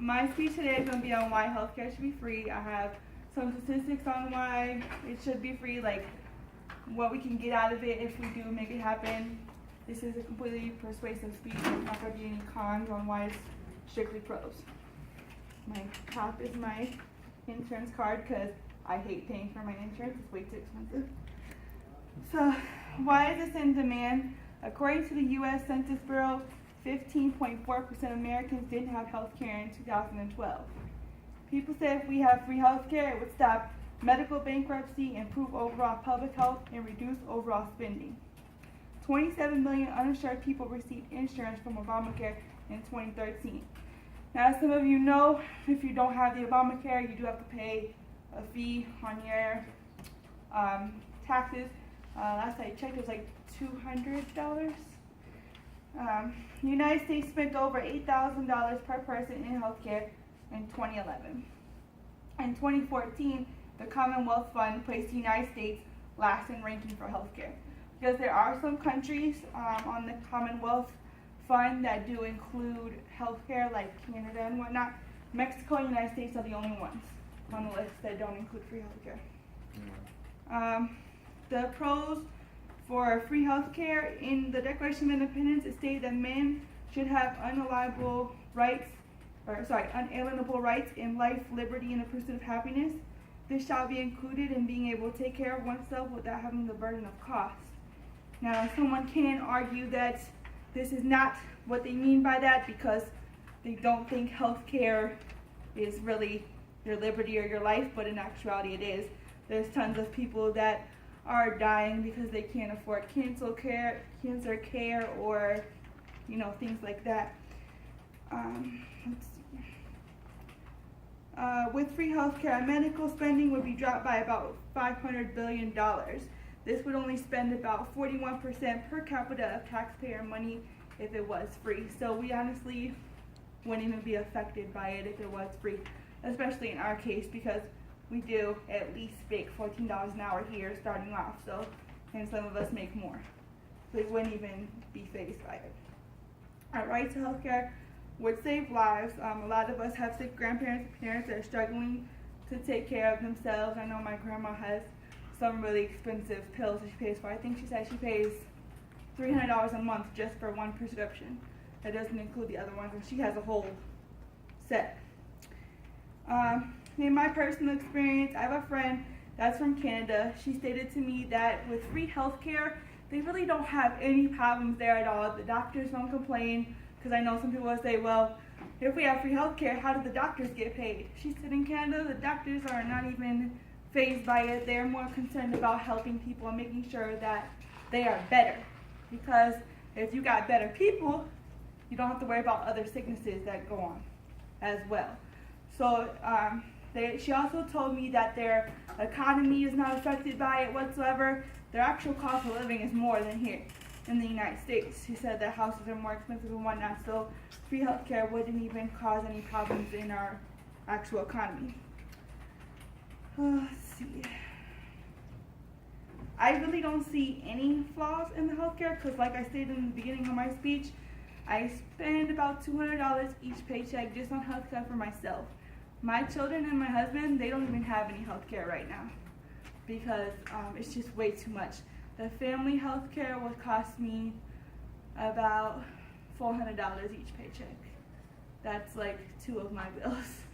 My speech today is going to be on why healthcare should be free. I have some statistics on why it should be free, like what we can get out of it if we do make it happen. This is a completely persuasive speech. There's not going to be any cons on why it's strictly pros. My top is my insurance card because I hate paying for my insurance. It's way too expensive. So why is this in demand? According to the U.S. Census Bureau, 15.4% of Americans didn't have health care in 2012. People say if we have free health care, it would stop medical bankruptcy, improve overall public health, and reduce overall spending. 27 million uninsured people received insurance from Obamacare in 2013. Now, as some of you know, if you don't have the Obamacare, you do have to pay a fee on your taxes. Last I checked, it was like $200. The United States spent over $8,000 per person in healthcare in 2011. In 2014, the Commonwealth Fund placed the United States last in ranking for healthcare. Because there are some countries on the Commonwealth Fund that do include healthcare, like Canada and whatnot. Mexico and the United States are the only ones on the list that don't include free healthcare. The pros for free healthcare in the Declaration of Independence, it stated that men should have unalienable rights in life, liberty, and the pursuit of happiness. This shall be included in being able to take care of oneself without having the burden of cost. Now, someone can argue that this is not what they mean by that because they don't think healthcare is really your liberty or your life, but in actuality it is. There's tons of people that are dying because they can't afford cancer care, or things like that. Let's see. With free healthcare, medical spending would be dropped by about $500 billion. This would only spend about 41% per capita of taxpayer money if it was free. So we honestly wouldn't even be affected by it if it was free, especially in our case because we do at least make $14 an hour here starting off, and some of us make more. So we wouldn't even be fazed by it. Our right to healthcare would save lives. A lot of us have sick grandparents and parents that are struggling to take care of themselves. I know my grandma has some really expensive pills that she pays for. I think she said she pays $300 a month just for one prescription. That doesn't include the other ones, and she has a whole set. In my personal experience, I have a friend that's from Canada. She stated to me that with free healthcare, they really don't have any problems there at all. The doctors don't complain, because I know some people will say, well, if we have free healthcare, how do the doctors get paid? She said in Canada, the doctors are not even fazed by it. They're more concerned about helping people and making sure that they are better. Because if you got better people, you don't have to worry about other sicknesses that go on as well. So she also told me that their economy is not affected by it whatsoever. Their actual cost of living is more than here in the United States. She said that houses are more expensive and whatnot, so free healthcare wouldn't even cause any problems in our actual economy. Let's see. I really don't see any flaws in the healthcare because, like I stated in the beginning of my speech, I spend about $200 each paycheck just on healthcare for myself. My children and my husband, they don't even have any healthcare right now because it's just way too much. The family healthcare would cost me about $400 each paycheck. That's like 2 of my bills.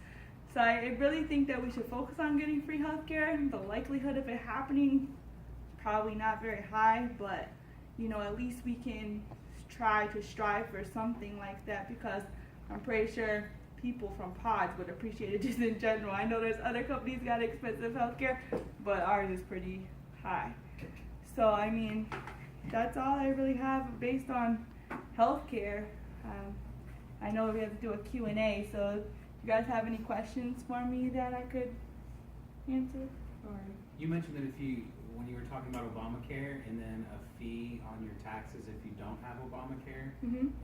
So I really think that we should focus on getting free healthcare. The likelihood of it happening, probably not very high, but at least we can try to strive for something like that because I'm pretty sure people from pods would appreciate it just in general. I know there's other companies got expensive healthcare, but ours is pretty high. So I mean, that's all I really have based on healthcare. I know we have to do a Q&A, so if you guys have any questions for me that I could answer? Or you mentioned that when you were talking about Obamacare and then a fee on your taxes if you don't have Obamacare,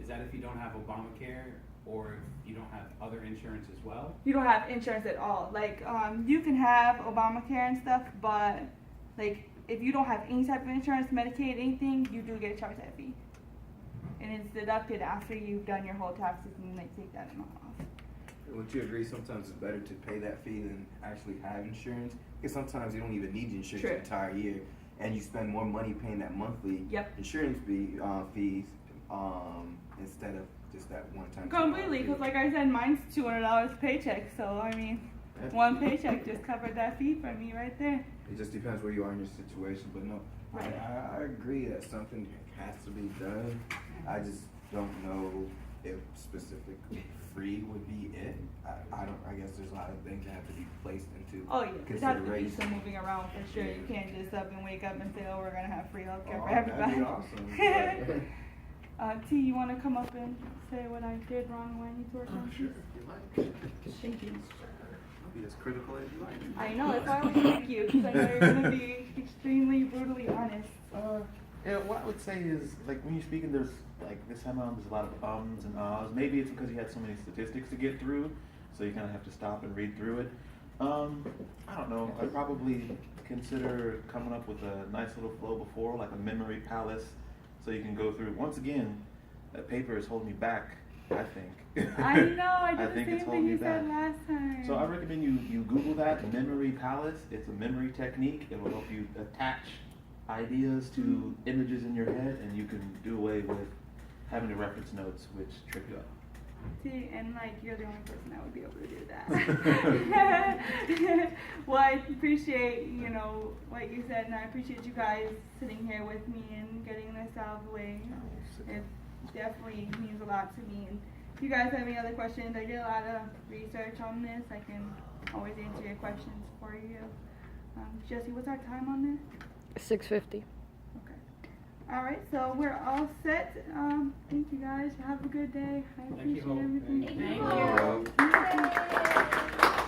is that if you don't have Obamacare or if you don't have other insurance as well? You don't have insurance at all. Like, you can have Obamacare and stuff, but like if you don't have any type of insurance, Medicaid, anything, you do get charged that fee. And it's deducted after you've done your whole taxes and they take that amount off. Would you agree sometimes it's better to pay that fee than actually have insurance? Because sometimes you don't even need insurance the entire year, and you spend more money paying that monthly insurance fees instead of just that one time. Completely, because like I said, mine's $200 paycheck, so I mean, one paycheck just covered that fee for me right there. It just depends where you are in your situation, but no, I agree that something has to be done. I just don't know if specifically free would be it. I guess there's a lot of things that have to be placed into It has to be some moving around for sure. You can't just up and wake up and say, oh, we're gonna have free healthcare for everybody. That'd be awesome. T, you wanna come up and say what I did wrong when I need to work on? Sure, if you like. Thank you. Be as critical as you like. I know, that's why I always thank you, because I know you're gonna be extremely brutally honest. Yeah, what I would say is, like, when you're speaking, there's, like, this time around, there's a lot of ums and ahs. Maybe it's because you had so many statistics to get through, so you kind of have to stop and read through it. I don't know. I'd probably consider coming up with a nice little flow before, like a memory palace, so you can go through. Once again, that paper is holding me back, I think. I know, I did I the think same it's thing holding you me said back. last time. So I recommend you Google that, memory palace. It's a memory technique. It will help you attach ideas to images in your head, and you can do away with having to reference notes, which trip you up. See, and like you're the only person that would be able to do that. Well, I appreciate, you know, what you said, and I appreciate you guys sitting here with me and getting this out of the way. It definitely means a lot to me. And if you guys have any other questions, I did a lot of research on this. I can always answer your questions for you. Jesse, what's our time on this? 6:50. All right, so we're all set. Thank you guys. Have a good day. I appreciate everything. Thank you.